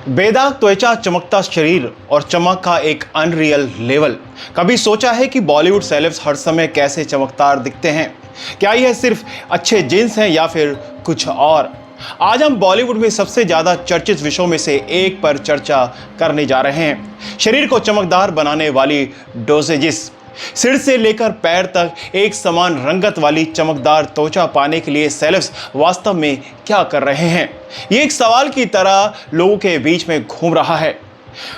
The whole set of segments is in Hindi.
बेदाग त्वचा, चमकता शरीर और चमक का एक अनरियल लेवल। कभी सोचा है कि बॉलीवुड सेलेब्स हर समय कैसे चमकदार दिखते हैं? क्या यह सिर्फ अच्छे जीन्स हैं या फिर कुछ और? आज हम बॉलीवुड में सबसे ज्यादा चर्चित विषयों में से एक पर चर्चा करने जा रहे हैं। शरीर को चमकदार बनाने वाली डोसेजिस। सिर से लेकर पैर तक एक समान रंगत वाली चमकदार त्वचा पाने के लिए सेलेब्स वास्तव में क्या कर रहे हैं? ये एक सवाल की तरह लोगों के बीच में घूम रहा है।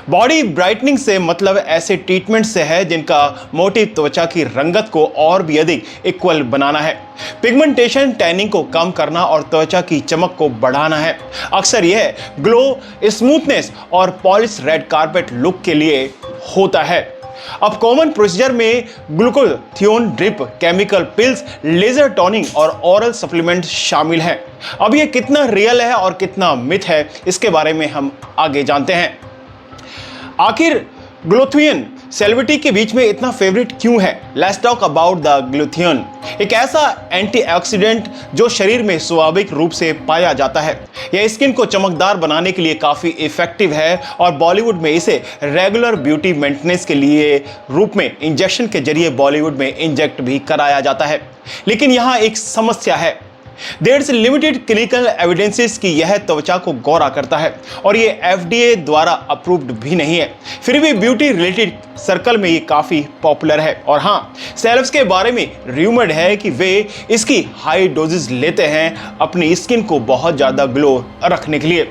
बॉडी ब्राइटनिंग से मतलब ऐसे ट्रीटमेंट से है जिनका मोटिव त्वचा की रंगत को और भी अधिक इक्वल बनाना है, पिगमेंटेशन, टैनिंग को कम करना और त्वचा की चमक को बढ़ाना है। अक्सर यह ग्लो, स्मूथनेस और पॉलिश रेड कारपेट लुक के लिए होता है। अब कॉमन प्रोसीजर में glutathione drip, chemical pills, laser toning और ओरल सप्लीमेंट शामिल हैं। अब ये कितना रियल है और कितना मिथ है, इसके बारे में हम आगे जानते हैं। आखिर ग्लूटाथियोन सेलिब्रिटी के बीच में इतना फेवरेट क्यों है? Let's talk about the glutathione. एक ऐसा एंटीऑक्सीडेंट जो शरीर में स्वाभाविक रूप से पाया जाता है। यह स्किन को चमकदार बनाने के लिए काफी इफेक्टिव है और बॉलीवुड में इसे रेगुलर ब्यूटी मेंटेनेंस के लिए रूप में इंजेक्शन के जरिए बॉलीवुड में इंजेक्ट भी कराया जाता है। लेकिन यहाँ एक समस्या है। There is limited clinical evidences कि यह त्वचा को गोरा करता है और ये FDA द्वारा अप्रूव्ड भी नहीं है। फिर भी ब्यूटी रिलेटेड सर्कल में ये काफी पॉपुलर है। और हाँ, सेलेब्स के बारे में रूमर्ड है कि वे इसकी हाई डोजेस लेते हैं अपनी स्किन को बहुत ज्यादा ग्लो रखने के लिए,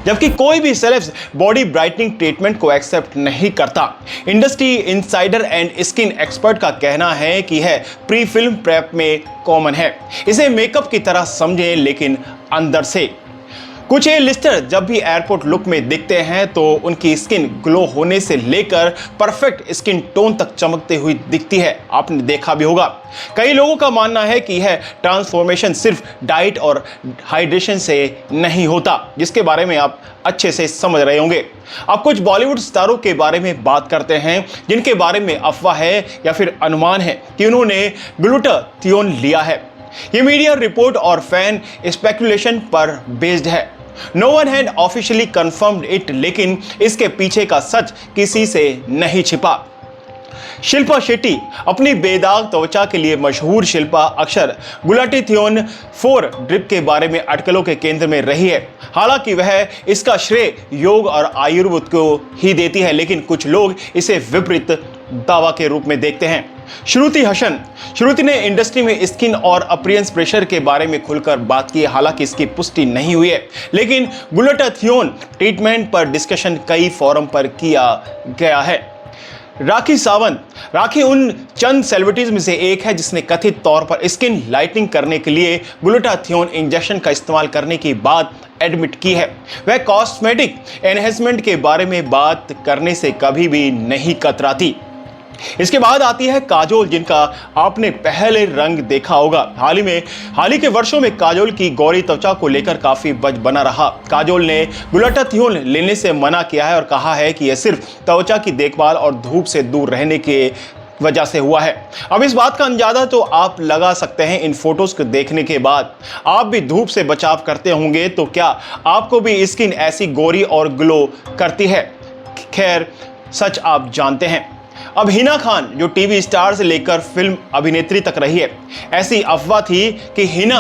जबकि कोई भी सेलेब्स बॉडी ब्राइटनिंग ट्रीटमेंट को एक्सेप्ट नहीं करता। Industry insider and skin expert का कहना है कि यह प्री फिल्म प्रेप में कॉमन है। इसे मेकअप की तरह समझें, लेकिन अंदर से। कुछ ए लिस्टर जब भी एयरपोर्ट लुक में दिखते हैं तो उनकी स्किन ग्लो होने से लेकर परफेक्ट स्किन टोन तक चमकते हुई दिखती है। आपने देखा भी होगा। कई लोगों का मानना है कि यह ट्रांसफॉर्मेशन सिर्फ डाइट और हाइड्रेशन से नहीं होता, जिसके बारे में आप अच्छे से समझ रहे होंगे। अब कुछ बॉलीवुड स्टारों के बारे में बात करते हैं जिनके बारे में अफवाह है या फिर अनुमान है कि उन्होंने ग्लूटाथियोन लिया है। ये मीडिया रिपोर्ट और फैन स्पेकुलेशन पर बेस्ड है। No one had officially confirmed it, लेकिन इसके पीछे का सच किसी से नहीं छिपा। शिल्पा शेट्टी अपनी बेदाग त्वचा के लिए मशहूर। शिल्पा अक्सर ग्लूटाथियोन 4 ड्रिप के बारे में अटकलों के केंद्र में रही है। हालांकि वह इसका श्रेय योग और आयुर्वेद को ही देती है, लेकिन कुछ लोग इसे विपरीत दावा के रूप में देखते हैं। श्रुति हसन। श्रुति ने इंडस्ट्री में स्किन और अपीयरेंस प्रेशर के बारे में खुलकर बात की। हालांकि इसकी पुष्टि नहीं हुई है, लेकिन ग्लूटाथियोन ट्रीटमेंट पर डिस्कशन कई फोरम पर किया गया है। राखी सावंत। राखी उन चंद सेलिब्रिटीज में से एक है जिसने कथित तौर पर स्किन लाइटनिंग करने के लिए ग्लूटाथियोन इंजेक्शन का इस्तेमाल करने की बात एडमिट की है। वह कॉस्मेटिक एनहेंसमेंट के बारे में बात करने से कभी भी नहीं कतराती। इसके बाद आती है काजोल, जिनका आपने पहले रंग देखा होगा। हाल ही के वर्षों में काजोल की गोरी त्वचा को लेकर काफी बज बना रहा। काजोल ने ग्लूटाथियोन लेने से मना किया है और कहा है कि यह सिर्फ त्वचा की देखभाल और धूप से दूर रहने के वजह से हुआ है। अब इस बात का अंदाजा तो आप लगा सकते हैं इन फोटोज को देखने के बाद। आप भी धूप से बचाव करते होंगे, तो क्या आपको भी स्किन ऐसी गोरी और ग्लो करती है? खैर, सच आप जानते हैं। अब हिना खान, जो टीवी स्टार से लेकर फिल्म अभिनेत्री तक रही है, ऐसी अफवाह थी कि हिना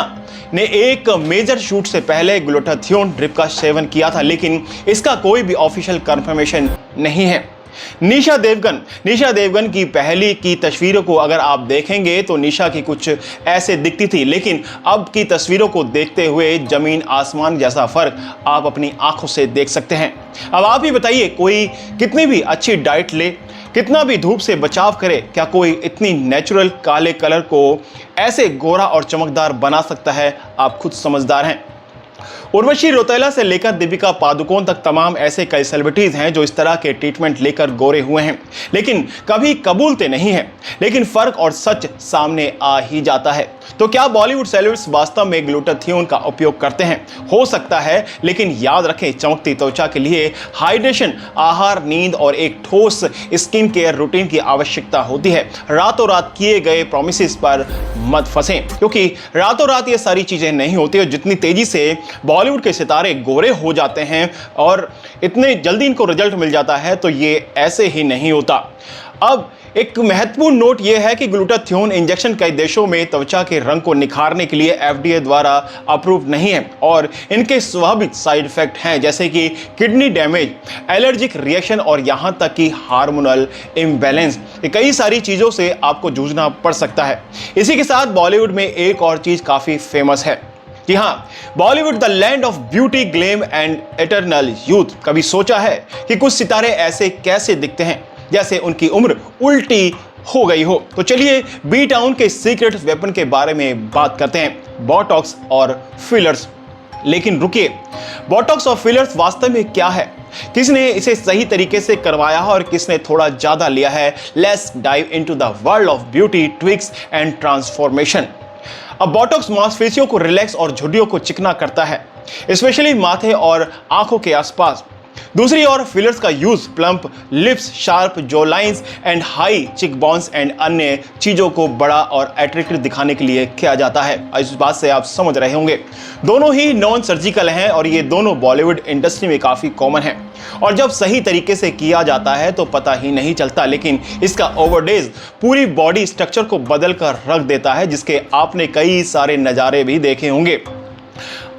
ने एक मेजर शूट से पहले ग्लूटाथियोन ड्रिप का सेवन किया था, लेकिन इसका कोई भी ऑफिशियल कंफर्मेशन नहीं है। निशा देवगन की पहली की तस्वीरों को अगर आप देखेंगे तो निशा की कुछ ऐसे दिखती थी, लेकिन अब की तस्वीरों को देखते हुए जमीन आसमान जैसा फर्क आप अपनी आंखों से देख सकते हैं। अब आप ही बताइए, कोई कितनी भी अच्छी डाइट ले, कितना भी धूप से बचाव करे, क्या कोई इतनी नेचुरल काले कलर को ऐसे गोरा और चमकदार बना सकता है? आप खुद समझदार हैं। उर्वशी रौतेला से लेकर दीपिका पादुकोण तक तमाम ऐसे कई सेलिब्रिटीज हैं जो इस तरह के ट्रीटमेंट लेकर गोरे हुए हैं, लेकिन कभी कबूलते नहीं हैं। लेकिन फर्क और सच सामने आ ही जाता है। तो क्या बॉलीवुड सेलिब्रिटीज वास्तव में ग्लूटाथियोन का उपयोग करते हैं? हो सकता है, लेकिन याद रखें, चमकती त्वचा के लिए हाइड्रेशन, आहार, नींद और एक ठोस स्किन केयर रूटीन की आवश्यकता होती है। रातों रात किए गए प्रॉमिसेस पर मत फंसें, क्योंकि रातों रात ये सारी चीजें नहीं होती और जितनी तेजी से बॉलीवुड के सितारे गोरे हो जाते हैं और इतने जल्दी इनको रिजल्ट मिल जाता है, तो ये ऐसे ही नहीं होता। अब एक महत्वपूर्ण नोट यह है कि ग्लूटाथियोन इंजेक्शन कई देशों में त्वचा के रंग को निखारने के लिए FDA द्वारा अप्रूव नहीं है और इनके स्वाभाविक साइड इफेक्ट हैं, जैसे कि किडनी डैमेज, एलर्जिक रिएक्शन और यहां तक कि हार्मोनल इम्बैलेंस। ये कई सारी चीजों से आपको जूझना पड़ सकता है। इसी के साथ बॉलीवुड में एक और चीज काफी फेमस है। जी हाँ, Bollywood the land of beauty, glam and eternal youth. कभी सोचा है कि कुछ सितारे ऐसे कैसे दिखते हैं जैसे उनकी उम्र उल्टी हो गई हो? तो चलिए बी टाउन के सीक्रेट वेपन के बारे में बात करते हैं, बोटॉक्स और फिलर्स। लेकिन रुकिए, बोटॉक्स और फिलर्स वास्तव में क्या है? किसने इसे सही तरीके से करवाया है और किसने थोड़ा ज्यादा लिया है? Let's dive into the world of beauty tweaks and transformation. अब बोटॉक्स मांसपेशियों को रिलैक्स और झुर्रियों को चिकना करता है, स्पेशली माथे और आंखों के आसपास। दूसरी ओर फिलर्स का यूज प्लम्प लिप्स, शार्प जो लाइन्स एंड हाई चिक बोन्स एंड अन्य चीजों को बड़ा और अट्रैक्टिव दिखाने के लिए किया जाता है। इस बात से आप समझ रहे होंगे, दोनों ही नॉन सर्जिकल हैं और ये दोनों बॉलीवुड इंडस्ट्री में काफी कॉमन है और जब सही तरीके से किया जाता है तो पता ही नहीं चलता, लेकिन इसका ओवरडेज पूरी बॉडी स्ट्रक्चर को बदल कर रख देता है, जिसके आपने कई सारे नज़ारे भी देखे होंगे।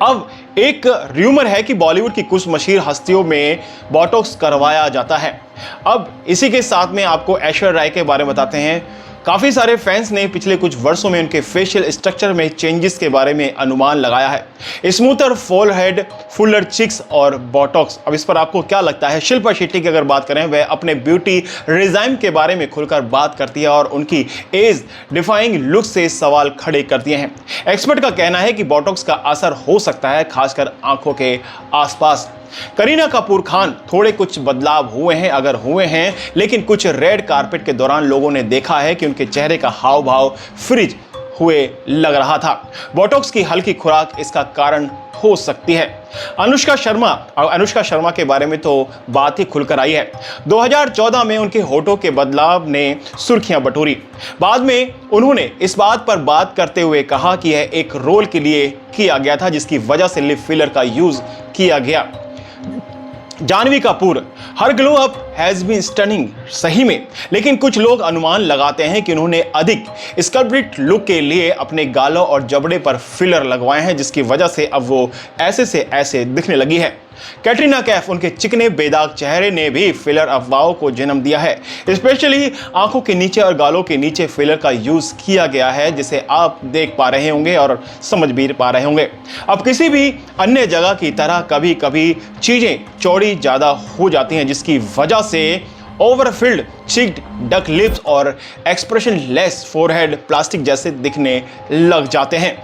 अब एक र्यूमर है कि बॉलीवुड की कुछ मशहूर हस्तियों में बोटॉक्स करवाया जाता है। अब इसी के साथ में आपको ऐश्वर्या राय के बारे में बताते हैं। काफ़ी सारे फैंस ने पिछले कुछ वर्षों में उनके फेशियल स्ट्रक्चर में चेंजेस के बारे में अनुमान लगाया है। स्मूथर फोरहेड, फुलर चिक्स और बोटॉक्स। अब इस पर आपको क्या लगता है? शिल्पा शेट्टी की अगर बात करें, वह अपने ब्यूटी रिजाइम के बारे में खुलकर बात करती है और उनकी एज डिफाइंग लुक से सवाल खड़े करती हैं। एक्सपर्ट का कहना है कि बोटॉक्स का असर हो सकता है खासकर आंखों के आसपास। करीना कपूर खान, थोड़े कुछ बदलाव हुए हैं अगर हुए हैं, लेकिन कुछ रेड कारपेट के दौरान लोगों ने देखा है कि उनके चेहरे का हाव भाव फ्रीज हुए लग रहा था। बोटॉक्स की हल्की खुराक इसका कारण हो सकती है। अनुष्का शर्मा के बारे में तो बात ही खुलकर आई है। 2014 में उनके होठों के बदलाव ने सुर्खियां बटोरी। बाद में उन्होंने इस बात पर बात करते हुए कहा कि यह एक रोल के लिए किया गया था, जिसकी वजह से लिप फिलर का यूज किया गया। Janhvi Kapoor, her glow up has been stunning, सही में, लेकिन कुछ लोग अनुमान लगाते हैं कि उन्होंने अधिक स्कल्प्टेड लुक के लिए अपने गालों और जबड़े पर फिलर लगवाए हैं, जिसकी वजह से अब वो ऐसे से ऐसे दिखने लगी है। कैटरीना कैफ, उनके चिकने बेदाग चेहरे ने भी फिलर अफवाहों को जन्म दिया है। स्पेशली आंखों के नीचे और गालों के नीचे फिलर का यूज किया गया है, जिसे आप देख पा रहे होंगे और समझ भी पा रहे होंगे। अब किसी भी अन्य जगह की तरह कभी कभी चीजें चौड़ी ज्यादा हो जाती हैं, जिसकी वजह से ओवरफिल्ड चिक्ड डक लिप्स और एक्सप्रेशन लेस फोरहेड प्लास्टिक जैसे दिखने लग जाते हैं।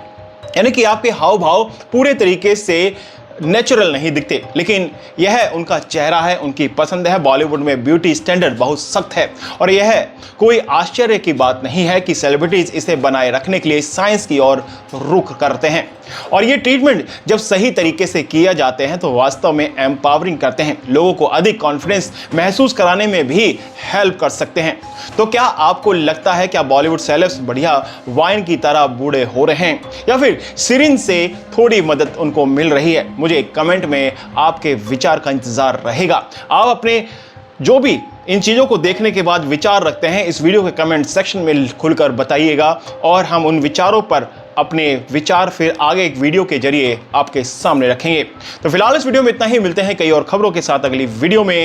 यानी कि आपके हाव भाव पूरे तरीके से नेचुरल नहीं दिखते, लेकिन यह उनका चेहरा है, उनकी पसंद है। बॉलीवुड में ब्यूटी स्टैंडर्ड बहुत सख्त है और यह कोई आश्चर्य की बात नहीं है कि सेलिब्रिटीज इसे बनाए रखने के लिए साइंस की ओर रुख करते हैं और ये ट्रीटमेंट जब सही तरीके से किए जाते हैं तो वास्तव में एम्पावरिंग करते हैं, लोगों को अधिक कॉन्फिडेंस महसूस कराने में भी हेल्प कर सकते हैं। तो क्या आपको लगता है क्या बॉलीवुड सेलेब्स बढ़िया वाइन की तरह बूढ़े हो रहे हैं या फिर सिरिंज से थोड़ी मदद उनको मिल रही है? मुझे कमेंट में आपके विचार का इंतजार रहेगा। आप अपने जो भी इन चीज़ों को देखने के बाद विचार रखते हैं, इस वीडियो के कमेंट सेक्शन में खुलकर बताइएगा और हम उन विचारों पर अपने विचार फिर आगे एक वीडियो के जरिए आपके सामने रखेंगे। तो फिलहाल इस वीडियो में इतना ही, मिलते हैं कई और खबरों के साथ अगली वीडियो में।